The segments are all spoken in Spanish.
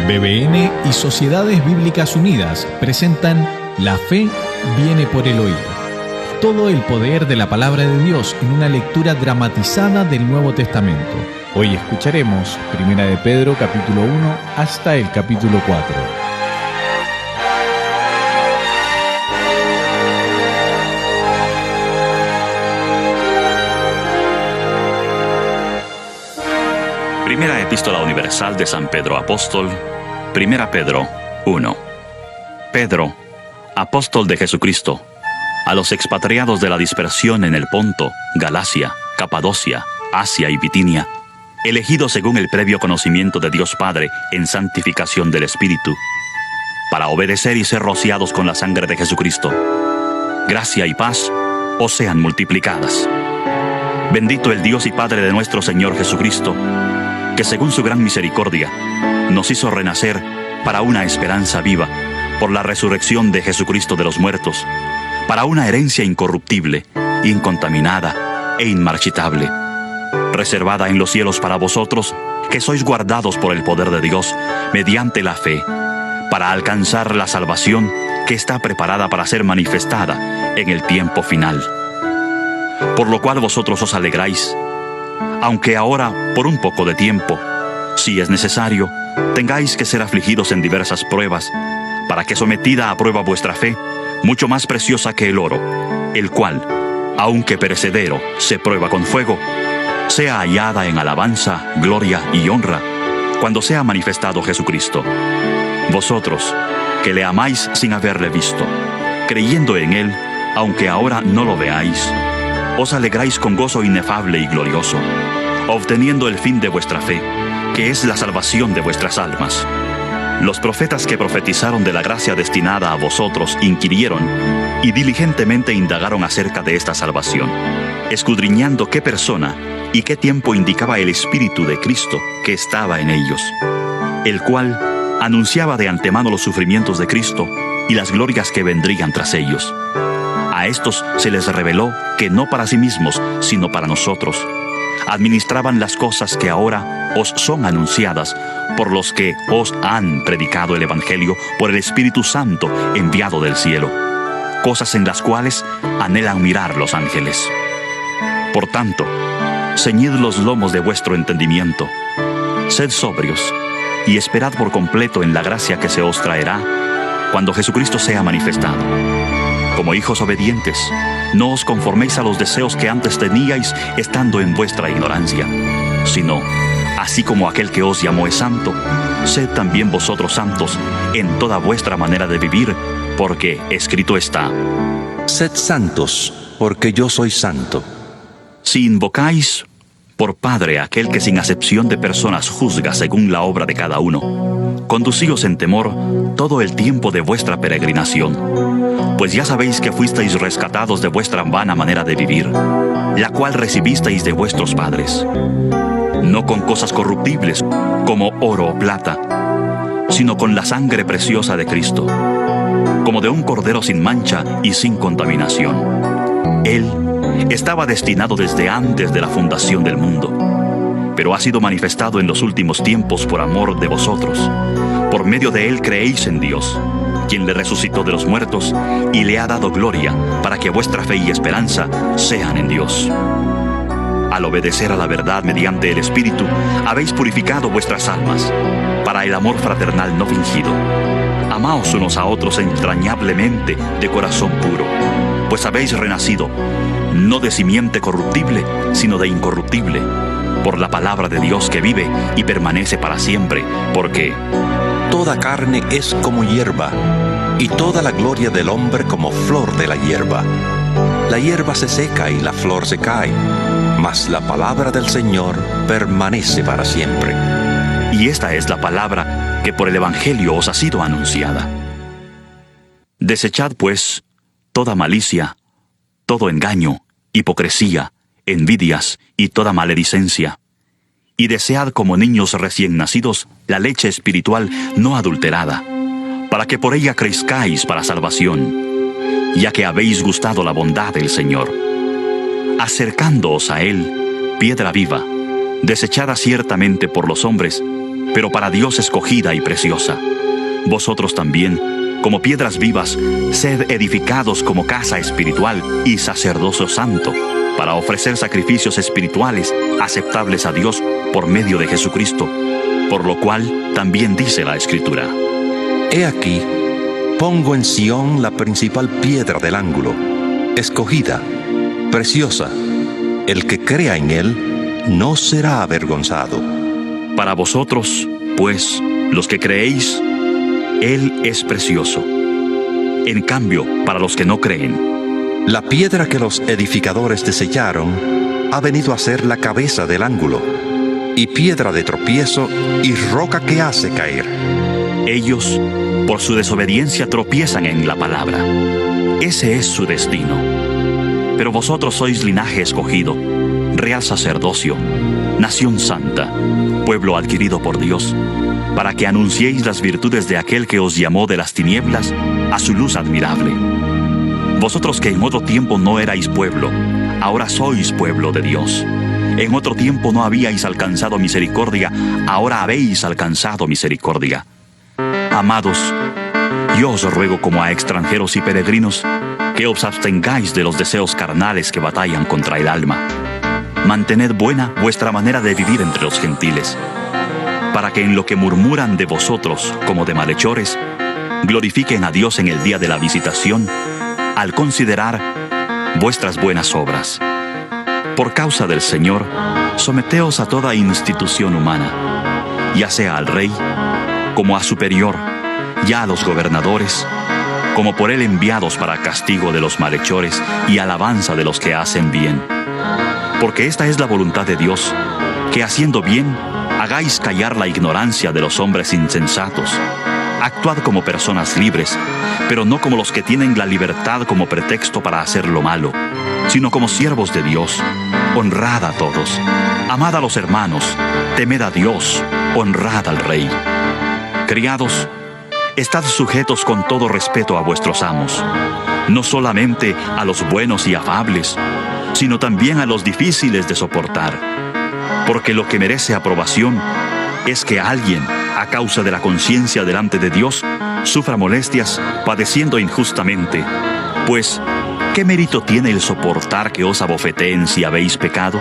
BBN y Sociedades Bíblicas Unidas presentan La Fe viene por el oído. Todo el poder de la palabra de Dios en una lectura dramatizada del Nuevo Testamento. Hoy escucharemos 1 de Pedro capítulo 1 hasta el capítulo 4. Primera Epístola Universal de San Pedro Apóstol, 1 Pedro 1. Pedro, apóstol de Jesucristo, a los expatriados de la dispersión en el Ponto, Galacia, Capadocia, Asia y Bitinia, elegidos según el previo conocimiento de Dios Padre en santificación del Espíritu, para obedecer y ser rociados con la sangre de Jesucristo. Gracia y paz os sean multiplicadas. Bendito el Dios y Padre de nuestro Señor Jesucristo, que según su gran misericordia nos hizo renacer para una esperanza viva por la resurrección de Jesucristo de los muertos, para una herencia incorruptible, incontaminada e inmarchitable, reservada en los cielos para vosotros, que sois guardados por el poder de Dios mediante la fe, para alcanzar la salvación que está preparada para ser manifestada en el tiempo final. Por lo cual vosotros os alegráis, aunque ahora, por un poco de tiempo, si es necesario, tengáis que ser afligidos en diversas pruebas, para que sometida a prueba vuestra fe, mucho más preciosa que el oro, el cual, aunque perecedero, se prueba con fuego, sea hallada en alabanza, gloria y honra, cuando sea manifestado Jesucristo. Vosotros, que le amáis sin haberle visto, creyendo en él, aunque ahora no lo veáis, os alegráis con gozo inefable y glorioso, obteniendo el fin de vuestra fe, que es la salvación de vuestras almas. Los profetas que profetizaron de la gracia destinada a vosotros inquirieron y diligentemente indagaron acerca de esta salvación, escudriñando qué persona y qué tiempo indicaba el Espíritu de Cristo que estaba en ellos, el cual anunciaba de antemano los sufrimientos de Cristo y las glorias que vendrían tras ellos. A estos se les reveló que no para sí mismos, sino para nosotros, administraban las cosas que ahora os son anunciadas por los que os han predicado el Evangelio por el Espíritu Santo enviado del cielo, cosas en las cuales anhelan mirar los ángeles. Por tanto, ceñid los lomos de vuestro entendimiento, sed sobrios, y esperad por completo en la gracia que se os traerá cuando Jesucristo sea manifestado. Como hijos obedientes, no os conforméis a los deseos que antes teníais estando en vuestra ignorancia, sino, así como aquel que os llamó es santo, sed también vosotros santos en toda vuestra manera de vivir, porque escrito está: Sed santos, porque yo soy santo. Si invocáis por Padre aquel que sin acepción de personas juzga según la obra de cada uno, conducíos en temor todo el tiempo de vuestra peregrinación, pues ya sabéis que fuisteis rescatados de vuestra vana manera de vivir, la cual recibisteis de vuestros padres, no con cosas corruptibles como oro o plata, sino con la sangre preciosa de Cristo, como de un cordero sin mancha y sin contaminación. Él estaba destinado desde antes de la fundación del mundo, pero ha sido manifestado en los últimos tiempos por amor de vosotros. Por medio de él creéis en Dios, quien le resucitó de los muertos y le ha dado gloria, para que vuestra fe y esperanza sean en Dios. Al obedecer a la verdad mediante el Espíritu, habéis purificado vuestras almas, para el amor fraternal no fingido. Amaos unos a otros entrañablemente de corazón puro, pues habéis renacido, no de simiente corruptible, sino de incorruptible, por la palabra de Dios que vive y permanece para siempre, porque Toda carne es como hierba, y toda la gloria del hombre como flor de la hierba. La hierba se seca y la flor se cae, mas la palabra del Señor permanece para siempre. Y esta es la palabra que por el Evangelio os ha sido anunciada. Desechad, pues, toda malicia, todo engaño, hipocresía, envidias y toda maledicencia. Y desead como niños recién nacidos la leche espiritual no adulterada, para que por ella crezcáis para salvación, ya que habéis gustado la bondad del Señor. Acercándoos a Él, piedra viva, desechada ciertamente por los hombres, pero para Dios escogida y preciosa. Vosotros también, como piedras vivas, sed edificados como casa espiritual y sacerdocio santo, para ofrecer sacrificios espirituales aceptables a Dios por medio de Jesucristo, por lo cual también dice la Escritura: He aquí, pongo en Sión la principal piedra del ángulo, escogida, preciosa. El que crea en él no será avergonzado. Para vosotros, pues, los que creéis, Él es precioso. En cambio, para los que no creen, La piedra que los edificadores desecharon ha venido a ser la cabeza del ángulo, y piedra de tropiezo y roca que hace caer. ellos, por su desobediencia, tropiezan en la palabra. Ese es su destino. Pero vosotros sois linaje escogido, real sacerdocio, nación santa, pueblo adquirido por Dios, para que anunciéis las virtudes de aquel que os llamó de las tinieblas a su luz admirable. Vosotros que en otro tiempo no erais pueblo, ahora sois pueblo de Dios. En otro tiempo no habíais alcanzado misericordia, ahora habéis alcanzado misericordia. Amados, yo os ruego como a extranjeros y peregrinos, que os abstengáis de los deseos carnales que batallan contra el alma. Mantened buena vuestra manera de vivir entre los gentiles, para que en lo que murmuran de vosotros como de malhechores, glorifiquen a Dios en el día de la visitación, al considerar vuestras buenas obras. Por causa del Señor, someteos a toda institución humana, ya sea al rey, como a superior, ya a los gobernadores, como por él enviados para castigo de los malhechores y alabanza de los que hacen bien. Porque esta es la voluntad de Dios, que haciendo bien, hagáis callar la ignorancia de los hombres insensatos. Actuad como personas libres, pero no como los que tienen la libertad como pretexto para hacer lo malo, sino como siervos de Dios. Honrad a todos, amad a los hermanos, temed a Dios, honrad al Rey. Criados, estad sujetos con todo respeto a vuestros amos, no solamente a los buenos y afables, sino también a los difíciles de soportar. Porque lo que merece aprobación es que alguien, a causa de la conciencia delante de Dios, sufra molestias padeciendo injustamente. Pues, ¿qué mérito tiene el soportar que os abofeteen si habéis pecado?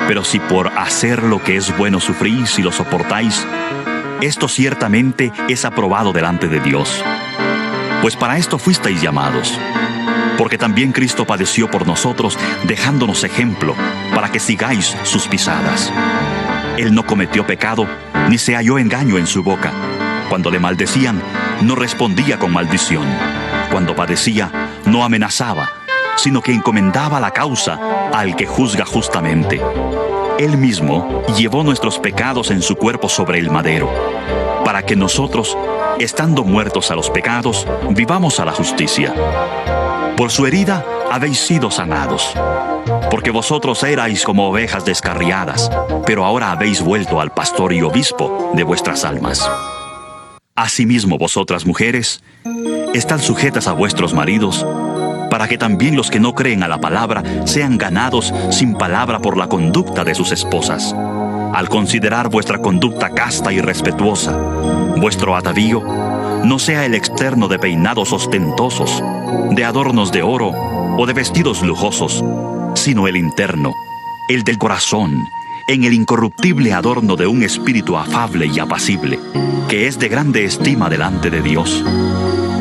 Pero si por hacer lo que es bueno sufrís y lo soportáis, esto ciertamente es aprobado delante de Dios. Pues para esto fuisteis llamados, porque también Cristo padeció por nosotros, dejándonos ejemplo, para que sigáis sus pisadas. Él no cometió pecado, ni se halló engaño en su boca. Cuando le maldecían, no respondía con maldición. Cuando padecía, no amenazaba, sino que encomendaba la causa al que juzga justamente. Él mismo llevó nuestros pecados en su cuerpo sobre el madero, para que nosotros, estando muertos a los pecados, vivamos a la justicia. Por su herida habéis sido sanados, porque vosotros erais como ovejas descarriadas, pero ahora habéis vuelto al pastor y obispo de vuestras almas. Asimismo vosotras mujeres, estad sujetas a vuestros maridos, para que también los que no creen a la palabra sean ganados sin palabra por la conducta de sus esposas, al considerar vuestra conducta casta y respetuosa. Vuestro atavío no sea el externo de peinados ostentosos, de adornos de oro o de vestidos lujosos, sino el interno, el del corazón, en el incorruptible adorno de un espíritu afable y apacible, que es de grande estima delante de Dios.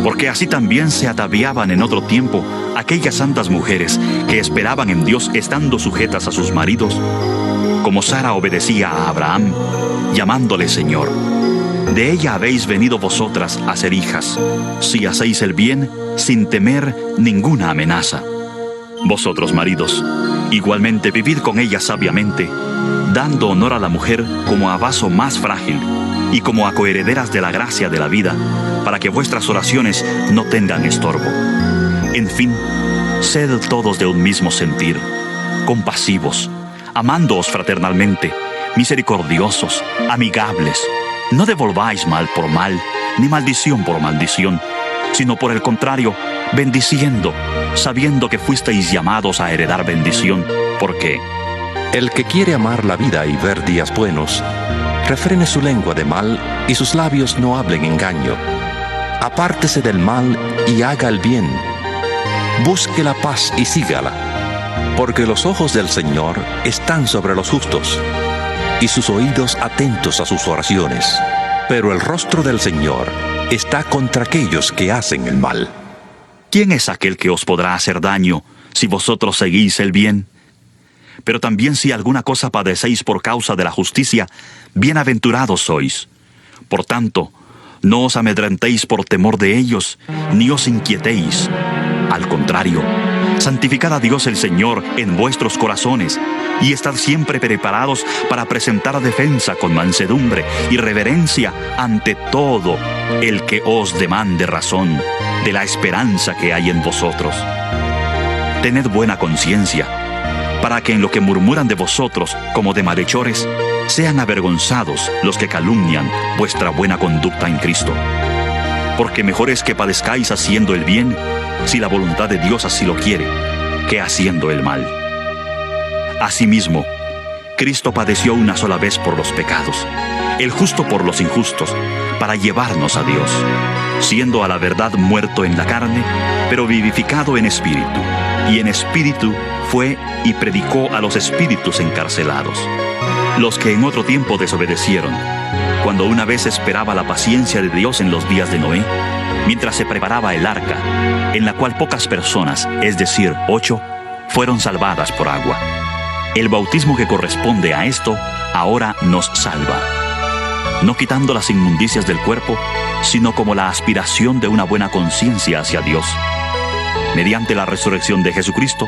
Porque así también se ataviaban en otro tiempo aquellas santas mujeres que esperaban en Dios estando sujetas a sus maridos, como Sara obedecía a Abraham, llamándole Señor. De ella habéis venido vosotras a ser hijas, si hacéis el bien sin temer ninguna amenaza. Vosotros, maridos, igualmente vivid con ella sabiamente, dando honor a la mujer como a vaso más frágil y como a coherederas de la gracia de la vida, para que vuestras oraciones no tengan estorbo. En fin, sed todos de un mismo sentir, compasivos, amándoos fraternalmente, misericordiosos, amigables. No devolváis mal por mal, ni maldición por maldición, sino por el contrario, bendiciendo, sabiendo que fuisteis llamados a heredar bendición, porque El que quiere amar la vida y ver días buenos, refrene su lengua de mal y sus labios no hablen engaño. Apártese del mal y haga el bien. Busque la paz y sígala, porque los ojos del Señor están sobre los justos y sus oídos atentos a sus oraciones. Pero el rostro del Señor está contra aquellos que hacen el mal. ¿Quién es aquel que os podrá hacer daño si vosotros seguís el bien? Pero también si alguna cosa padecéis por causa de la justicia, bienaventurados sois. Por tanto, no os amedrentéis por temor de ellos, ni os inquietéis. Al contrario, santificad a Dios el Señor en vuestros corazones, y estad siempre preparados para presentar defensa con mansedumbre y reverencia ante todo el que os demande razón de la esperanza que hay en vosotros. Tened buena conciencia, para que en lo que murmuran de vosotros como de malhechores, sean avergonzados los que calumnian vuestra buena conducta en Cristo. Porque mejor es que padezcáis haciendo el bien, si la voluntad de Dios así lo quiere, que haciendo el mal. Asimismo, Cristo padeció una sola vez por los pecados, el justo por los injustos, para llevarnos a Dios, siendo a la verdad muerto en la carne, pero vivificado en espíritu, y en espíritu fue y predicó a los espíritus encarcelados, los que en otro tiempo desobedecieron, cuando una vez esperaba la paciencia de Dios en los días de Noé, mientras se preparaba el arca, en la cual pocas personas, es decir, 8, fueron salvadas por agua. El bautismo que corresponde a esto ahora nos salva, no quitando las inmundicias del cuerpo, sino como la aspiración de una buena conciencia hacia Dios, mediante la resurrección de Jesucristo,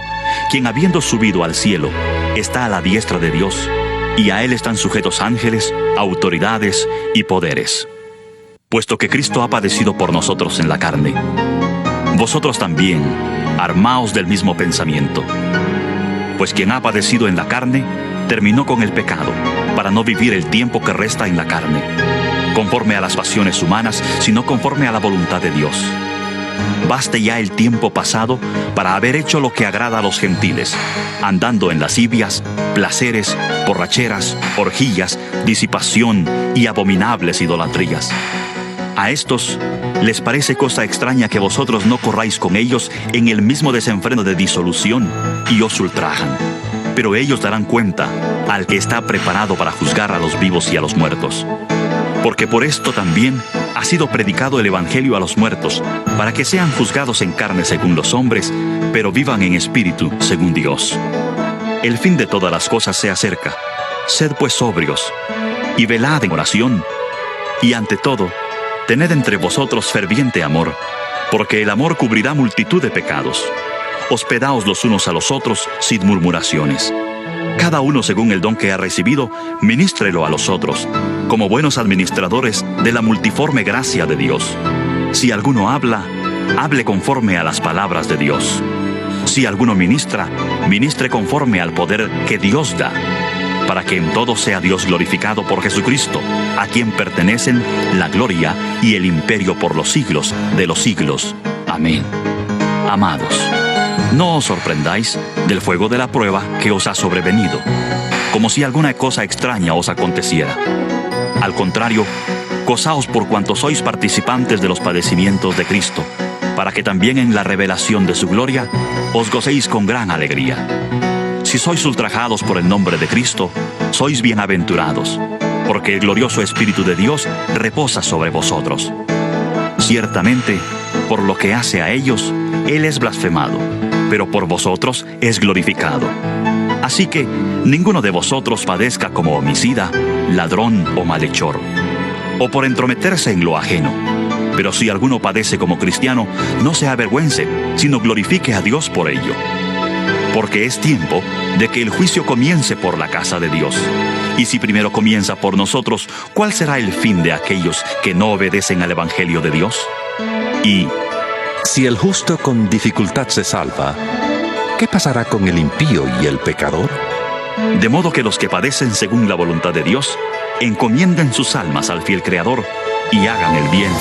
quien habiendo subido al cielo, está a la diestra de Dios, y a él están sujetos ángeles, autoridades y poderes. Puesto que Cristo ha padecido por nosotros en la carne, vosotros también armaos del mismo pensamiento. Pues quien ha padecido en la carne, terminó con el pecado, para no vivir el tiempo que resta en la carne, conforme a las pasiones humanas, sino conforme a la voluntad de Dios. Baste ya el tiempo pasado para haber hecho lo que agrada a los gentiles, andando en lascivias, placeres, borracheras, orgías, disipación y abominables idolatrías. A estos les parece cosa extraña que vosotros no corráis con ellos en el mismo desenfreno de disolución y os ultrajan. Pero ellos darán cuenta al que está preparado para juzgar a los vivos y a los muertos. Porque por esto también ha sido predicado el Evangelio a los muertos, para que sean juzgados en carne según los hombres, pero vivan en espíritu según Dios. El fin de todas las cosas se acerca. Sed pues sobrios, y velad en oración, y ante todo, tened entre vosotros ferviente amor, porque el amor cubrirá multitud de pecados. Hospedaos los unos a los otros sin murmuraciones. Cada uno según el don que ha recibido, ministrelo a los otros, como buenos administradores de la multiforme gracia de Dios. Si alguno habla, hable conforme a las palabras de Dios. Si alguno ministra, ministre conforme al poder que Dios da, para que en todo sea Dios glorificado por Jesucristo, a quien pertenecen la gloria y el imperio por los siglos de los siglos. Amén. Amados, no os sorprendáis del fuego de la prueba que os ha sobrevenido, como si alguna cosa extraña os aconteciera. Al contrario, gozaos por cuanto sois participantes de los padecimientos de Cristo, para que también en la revelación de su gloria os gocéis con gran alegría. Si sois ultrajados por el nombre de Cristo, sois bienaventurados, porque el glorioso Espíritu de Dios reposa sobre vosotros. Ciertamente, por lo que hace a ellos, Él es blasfemado, pero por vosotros es glorificado. Así que ninguno de vosotros padezca como homicida, ladrón o malhechor, o por entrometerse en lo ajeno. Pero si alguno padece como cristiano, no se avergüence, sino glorifique a Dios por ello. Porque es tiempo de que el juicio comience por la casa de Dios. Y si primero comienza por nosotros, ¿cuál será el fin de aquellos que no obedecen al Evangelio de Dios? Y si el justo con dificultad se salva, ¿qué pasará con el impío y el pecador? De modo que los que padecen según la voluntad de Dios, encomienden sus almas al fiel Creador y hagan el bien.